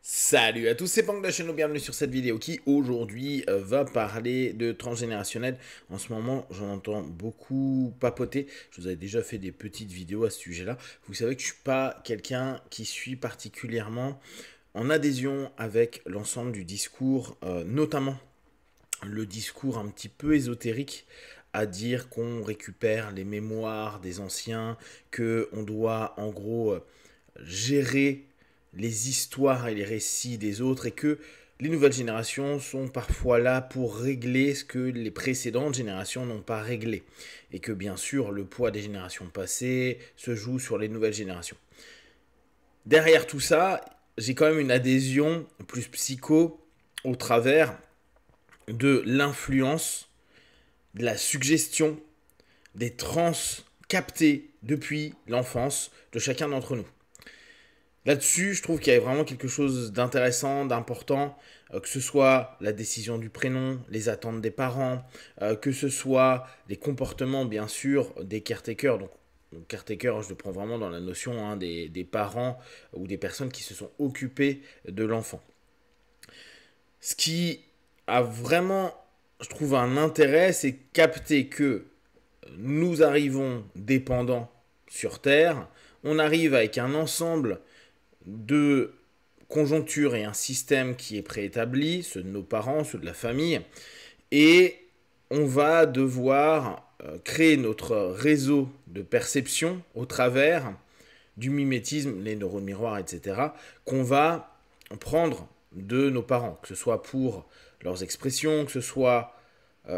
Salut à tous, c'est Pank de la chaîne, bienvenue sur cette vidéo qui aujourd'hui va parler de transgénérationnel. En ce moment, j'en entends beaucoup papoter. Je vous avais déjà fait des petites vidéos à ce sujet-là. Vous savez que je suis pas quelqu'un qui suit particulièrement en adhésion avec l'ensemble du discours, notamment le discours un petit peu ésotérique à dire qu'on récupère les mémoires des anciens, que on doit en gros gérer les histoires et les récits des autres et que les nouvelles générations sont parfois là pour régler ce que les précédentes générations n'ont pas réglé. Et que bien sûr, le poids des générations passées se joue sur les nouvelles générations. Derrière tout ça, j'ai quand même une adhésion plus psycho au travers de l'influence, de la suggestion, des trans captées depuis l'enfance de chacun d'entre nous. Là-dessus, je trouve qu'il y a vraiment quelque chose d'intéressant, d'important, que ce soit la décision du prénom, les attentes des parents, que ce soit les comportements, bien sûr, des caretakers. Donc, caretaker, je le prends vraiment dans la notion des parents ou des personnes qui se sont occupées de l'enfant. Ce qui a vraiment, je trouve, un intérêt, c'est capter que nous arrivons dépendants sur Terre, on arrive avec un ensemble de conjoncture et un système qui est préétabli, ceux de nos parents, ceux de la famille, et on va devoir créer notre réseau de perception au travers du mimétisme, les neurones miroirs, etc., qu'on va prendre de nos parents, que ce soit pour leurs expressions, que ce soit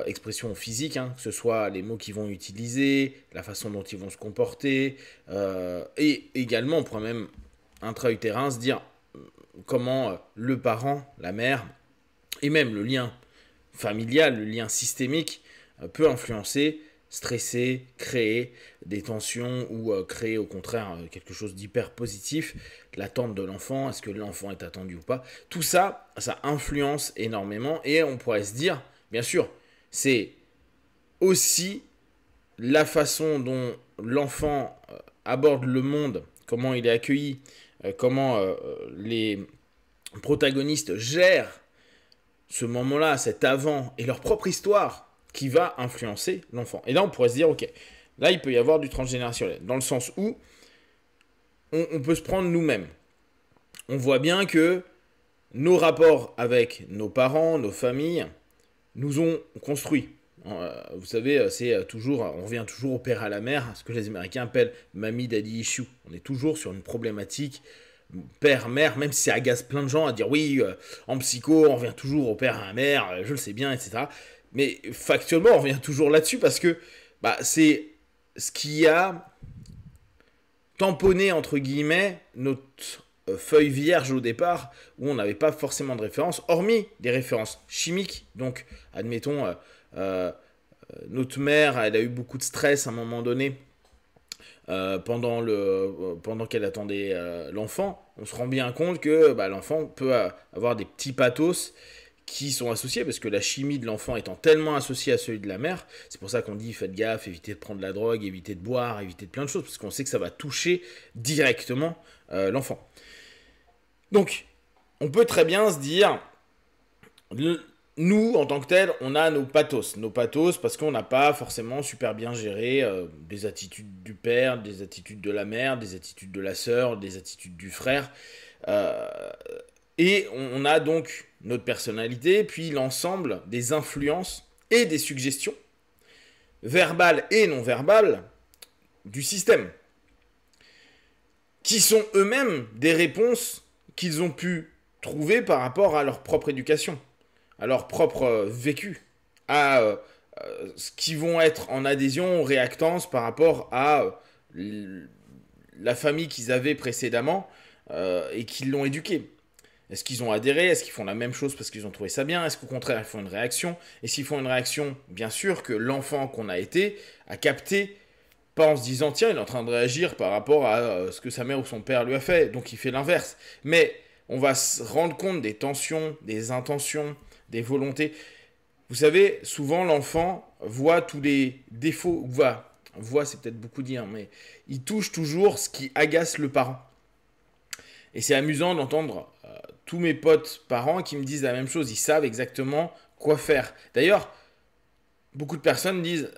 expressions physiques, que ce soit les mots qu'ils vont utiliser, la façon dont ils vont se comporter, et également, on pourrait même intra-utérin se dire comment le parent, la mère, et même le lien familial, le lien systémique, peut influencer, stresser, créer des tensions ou créer au contraire quelque chose d'hyper positif, l'attente de l'enfant, est-ce que l'enfant est attendu ou pas. Tout ça, ça influence énormément et on pourrait se dire, bien sûr, c'est aussi la façon dont l'enfant aborde le monde, comment il est accueilli, comment les protagonistes gèrent ce moment-là, cet avant et leur propre histoire qui va influencer l'enfant. Et là, on pourrait se dire, ok, là, il peut y avoir du transgénérationnel, dans le sens où on peut se prendre nous-mêmes. On voit bien que nos rapports avec nos parents, nos familles, nous ont construits. Vous savez, c'est toujours, on revient toujours au père à la mère, ce que les Américains appellent mamie daddy issue. On est toujours sur une problématique père, mère, même si ça agace plein de gens à dire oui, en psycho, on revient toujours au père à la mère, je le sais bien, etc. Mais factuellement, on revient toujours là-dessus parce que c'est ce qui a tamponné, entre guillemets, notre feuille vierge au départ, où on n'avait pas forcément de références, hormis des références chimiques. Donc, admettons, notre mère, elle a eu beaucoup de stress à un moment donné, pendant qu'elle attendait l'enfant. On se rend bien compte que l'enfant peut avoir des petits pathos qui sont associés, parce que la chimie de l'enfant étant tellement associée à celui de la mère, c'est pour ça qu'on dit faites gaffe, évitez de prendre de la drogue, évitez de boire, évitez de plein de choses, parce qu'on sait que ça va toucher directement l'enfant. Donc, on peut très bien se dire, nous, en tant que tel, on a nos pathos. Nos pathos parce qu'on n'a pas forcément super bien géré des attitudes du père, des attitudes de la mère, des attitudes de la sœur, des attitudes du frère. Et on a donc notre personnalité, puis l'ensemble des influences et des suggestions, verbales et non verbales, du système, qui sont eux-mêmes des réponses qu'ils ont pu trouver par rapport à leur propre éducation, à leur propre vécu, à ce qui vont être en adhésion, réactance par rapport à la famille qu'ils avaient précédemment et qui l'ont éduqué. Est-ce qu'ils ont adhéré? Est-ce qu'ils font la même chose parce qu'ils ont trouvé ça bien? Est-ce qu'au contraire, ils font une réaction? Et s'ils font une réaction, bien sûr que l'enfant qu'on a été a capté, pas en se disant, tiens, il est en train de réagir par rapport à ce que sa mère ou son père lui a fait, donc il fait l'inverse. Mais on va se rendre compte des tensions, des intentions, des volontés. Vous savez, souvent l'enfant voit tous les défauts, voit c'est peut-être beaucoup dire, mais il touche toujours ce qui agace le parent. Et c'est amusant d'entendre tous mes potes parents qui me disent la même chose. Ils savent exactement quoi faire. D'ailleurs, beaucoup de personnes disent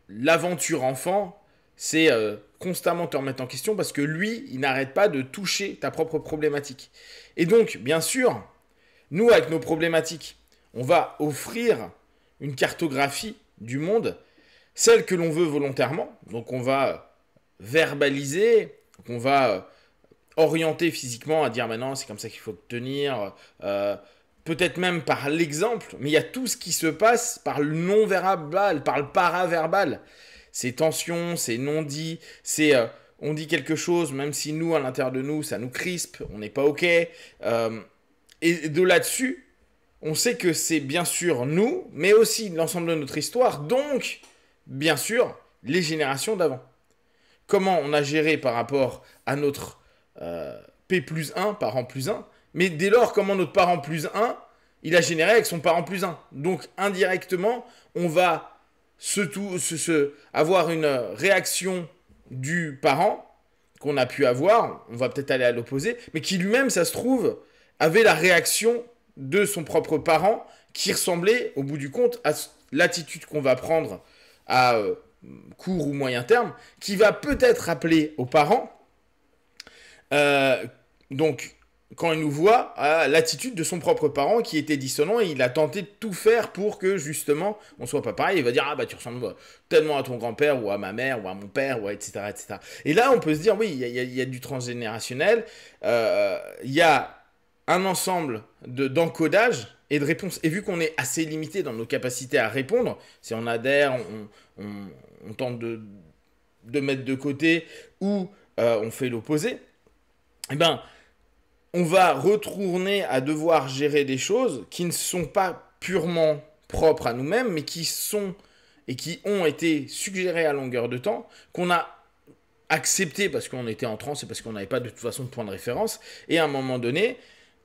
l'aventure enfant, c'est constamment te remettre en question parce que lui, il n'arrête pas de toucher ta propre problématique. Et donc, bien sûr, nous, avec nos problématiques, on va offrir une cartographie du monde, celle que l'on veut volontairement. Donc, on va verbaliser, on va orienter physiquement à dire maintenant c'est comme ça qu'il faut tenir, peut-être même par l'exemple, mais il y a tout ce qui se passe par le non-verbal, par le paraverbal. Ces tensions, ces non-dits, c'est on dit quelque chose, même si nous, à l'intérieur de nous, ça nous crispe, on n'est pas OK. Et de là-dessus, on sait que c'est bien sûr nous, mais aussi l'ensemble de notre histoire, donc, bien sûr, les générations d'avant. Comment on a géré par rapport à notre P plus 1, parent plus 1, mais dès lors, comment notre parent plus 1, il a généré avec son parent plus 1. Donc, indirectement, on va avoir une réaction du parent qu'on a pu avoir, on va peut-être aller à l'opposé, mais qui lui-même, ça se trouve, avait la réaction de son propre parent qui ressemblait, au bout du compte, à l'attitude qu'on va prendre à court ou moyen terme, qui va peut-être rappeler aux parents, donc, quand il nous voit, à l'attitude de son propre parent qui était dissonant et il a tenté de tout faire pour que justement on soit pas pareil. Il va dire ah bah tu ressembles tellement à ton grand-père ou à ma mère ou à mon père ou etc., etc. Et là on peut se dire oui il y a du transgénérationnel, il y a un ensemble d'encodage et de réponses. Et vu qu'on est assez limité dans nos capacités à répondre, si on adhère, on tente de mettre de côté ou on fait l'opposé, eh ben on va retourner à devoir gérer des choses qui ne sont pas purement propres à nous-mêmes, mais qui sont et qui ont été suggérées à longueur de temps, qu'on a accepté parce qu'on était en transe et parce qu'on n'avait pas de toute façon de point de référence. Et à un moment donné,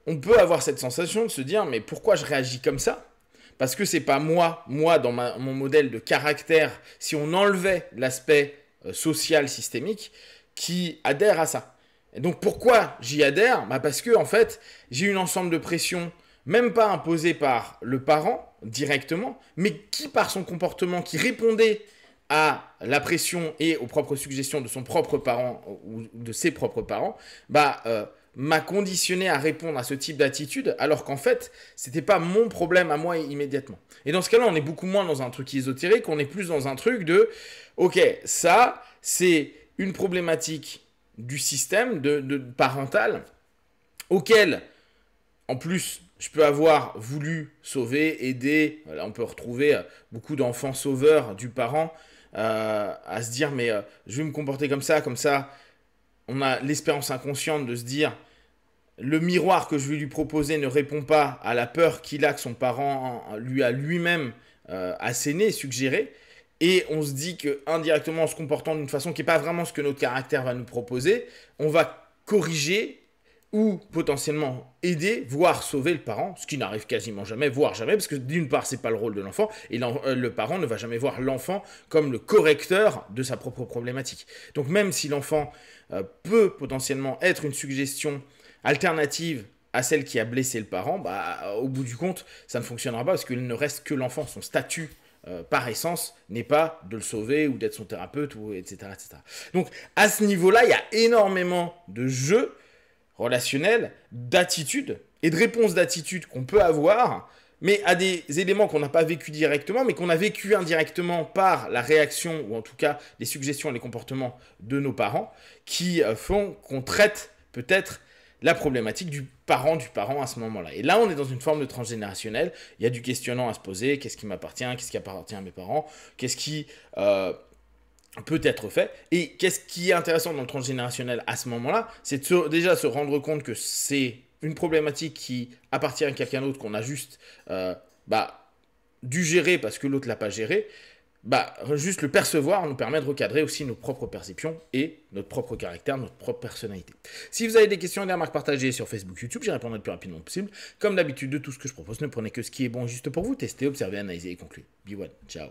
on peut avoir cette sensation de se dire mais pourquoi je réagis comme ça ? Parce que c'est pas moi dans mon modèle de caractère, si on enlevait l'aspect social systémique, qui adhère à ça. Et donc pourquoi j'y adhère ? Parce que en fait, j'ai un ensemble de pressions, même pas imposées par le parent directement, mais qui par son comportement, qui répondait à la pression et aux propres suggestions de son propre parent ou de ses propres parents, m'a conditionné à répondre à ce type d'attitude, alors qu'en fait, c'était pas mon problème à moi immédiatement. Et dans ce cas-là, on est beaucoup moins dans un truc ésotérique, on est plus dans un truc de, ok, ça, c'est une problématique du système de parental auquel, en plus, je peux avoir voulu sauver, aider. Là, on peut retrouver beaucoup d'enfants sauveurs du parent à se dire mais je vais me comporter comme ça. On a l'espérance inconsciente de se dire le miroir que je vais lui proposer ne répond pas à la peur qu'il a que son parent lui a lui-même asséné, suggéré. Et on se dit qu'indirectement, en se comportant d'une façon qui n'est pas vraiment ce que notre caractère va nous proposer, on va corriger ou potentiellement aider, voire sauver le parent, ce qui n'arrive quasiment jamais, voire jamais, parce que d'une part, ce n'est pas le rôle de l'enfant, et le parent ne va jamais voir l'enfant comme le correcteur de sa propre problématique. Donc même si l'enfant peut potentiellement être une suggestion alternative à celle qui a blessé le parent, au bout du compte, ça ne fonctionnera pas, parce qu'il ne reste que l'enfant, son statut par essence, n'est pas de le sauver ou d'être son thérapeute, etc., etc. Donc, à ce niveau-là, il y a énormément de jeux relationnels, d'attitudes et de réponses d'attitudes qu'on peut avoir, mais à des éléments qu'on n'a pas vécu directement, mais qu'on a vécu indirectement par la réaction, ou en tout cas les suggestions et les comportements de nos parents, qui font qu'on traite peut-être la problématique du parent à ce moment-là. Et là, on est dans une forme de transgénérationnel. Il y a du questionnant à se poser. Qu'est-ce qui m'appartient ? Qu'est-ce qui appartient à mes parents ? Qu'est-ce qui peut être fait ? Et qu'est-ce qui est intéressant dans le transgénérationnel à ce moment-là ? C'est déjà se rendre compte que c'est une problématique qui appartient à quelqu'un d'autre, qu'on a juste dû gérer parce que l'autre ne l'a pas géré. Juste le percevoir nous permet de recadrer aussi nos propres perceptions et notre propre caractère, notre propre personnalité. Si vous avez des questions et des remarques partagées sur Facebook, YouTube, j'y répondrai le plus rapidement possible. Comme d'habitude, de tout ce que je propose, ne prenez que ce qui est bon et juste pour vous. Testez, observez, analysez et concluez. Be one. Ciao.